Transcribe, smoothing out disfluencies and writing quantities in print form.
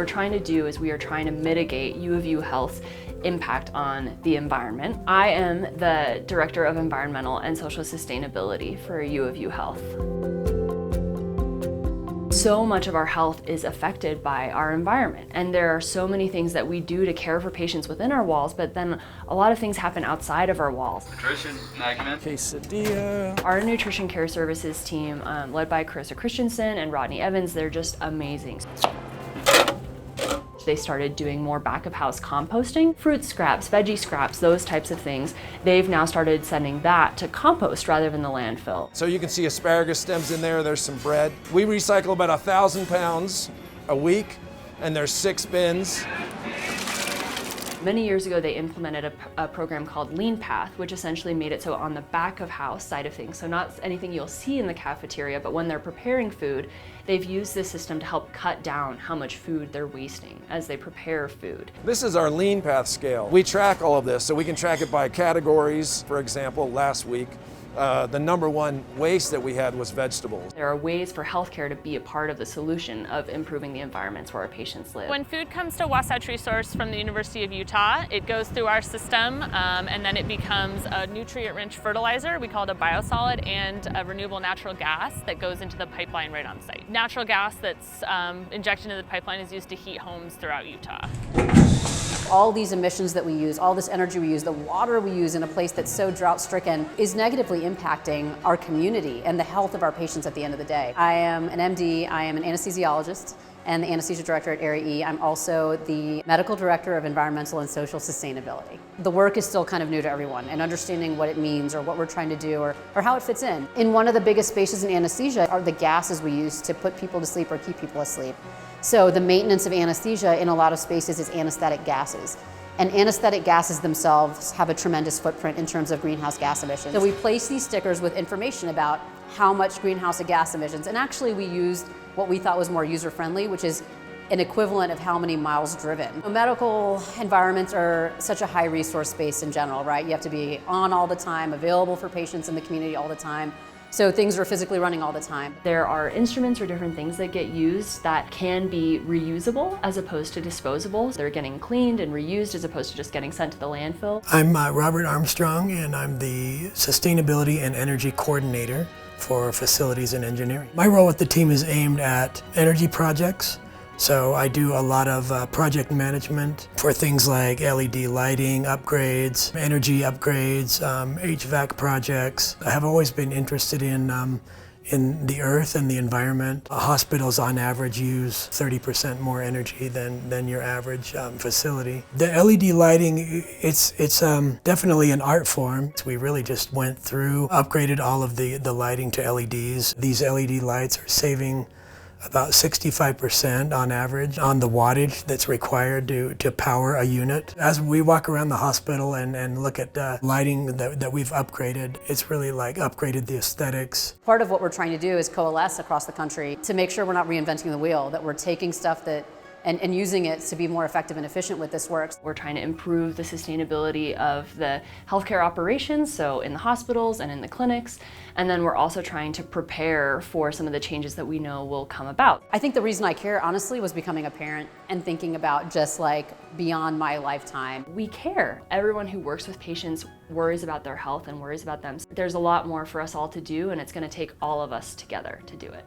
we're trying to do is we are trying to mitigate U of U Health's impact on the environment. I am the Director of Environmental and Social Sustainability for U of U Health. So much of our health is affected by our environment, and there are so many things that we do to care for patients within our walls, but then a lot of things happen outside of our walls. Nutrition, quesadilla. Our nutrition care services team, led by Carissa Christensen and Rodney Evans, they're just amazing. They started doing more back-of-house composting, fruit scraps, veggie scraps, those types of things. They've now started sending that to compost rather than the landfill. So you can see asparagus stems in there, there's some bread. We recycle about 1,000 pounds a week, and there's 6 bins. Many years ago, they implemented a program called Lean Path, which essentially made it so on the back of house side of things, so not anything you'll see in the cafeteria, but when they're preparing food, they've used this system to help cut down how much food they're wasting as they prepare food. This is our Lean Path scale. We track all of this, so we can track it by categories. For example, last week, the #1 waste that we had was vegetables. There are ways for healthcare to be a part of the solution of improving the environments where our patients live. When food comes to Wasatch Resource from the University of Utah, it goes through our system and then it becomes a nutrient-rich fertilizer. We call it a biosolid, and a renewable natural gas that goes into the pipeline right on site. Natural gas that's injected into the pipeline is used to heat homes throughout Utah. All these emissions that we use, all this energy we use, the water we use in a place that's so drought-stricken is negatively impacting our community and the health of our patients at the end of the day. I am an MD, I am an anesthesiologist and the anesthesia director at Area E. I'm also the medical director of environmental and social sustainability. The work is still kind of new to everyone, and understanding what it means or what we're trying to do or how it fits in. In one of the biggest spaces in anesthesia are the gases we use to put people to sleep or keep people asleep. So the maintenance of anesthesia in a lot of spaces is anesthetic gases. And anesthetic gases themselves have a tremendous footprint in terms of greenhouse gas emissions. So we place these stickers with information about how much greenhouse gas emissions, and actually we used what we thought was more user-friendly, which is an equivalent of how many miles driven. Medical environments are such a high resource space in general, right? You have to be on all the time, available for patients in the community all the time. So things are physically running all the time. There are instruments or different things that get used that can be reusable as opposed to disposable. They're getting cleaned and reused as opposed to just getting sent to the landfill. I'm Robert Armstrong, and I'm the Sustainability and Energy Coordinator for Facilities and Engineering. My role with the team is aimed at energy projects. So I do a lot of project management for things like LED lighting upgrades, energy upgrades, HVAC projects. I have always been interested in the earth and the environment. Hospitals on average use 30% more energy than your average facility. The LED lighting, it's definitely an art form. We really just went through, upgraded all of the lighting to LEDs. These LED lights are saving about 65% on average on the wattage that's required to power a unit. As we walk around the hospital and look at lighting that we've upgraded, it's really like upgraded the aesthetics. Part of what we're trying to do is coalesce across the country to make sure we're not reinventing the wheel, that we're taking stuff and using it to be more effective and efficient with this work. We're trying to improve the sustainability of the healthcare operations, so in the hospitals and in the clinics, and then we're also trying to prepare for some of the changes that we know will come about. I think the reason I care, honestly, was becoming a parent and thinking about just like beyond my lifetime. We care. Everyone who works with patients worries about their health and worries about them. There's a lot more for us all to do, and it's going to take all of us together to do it.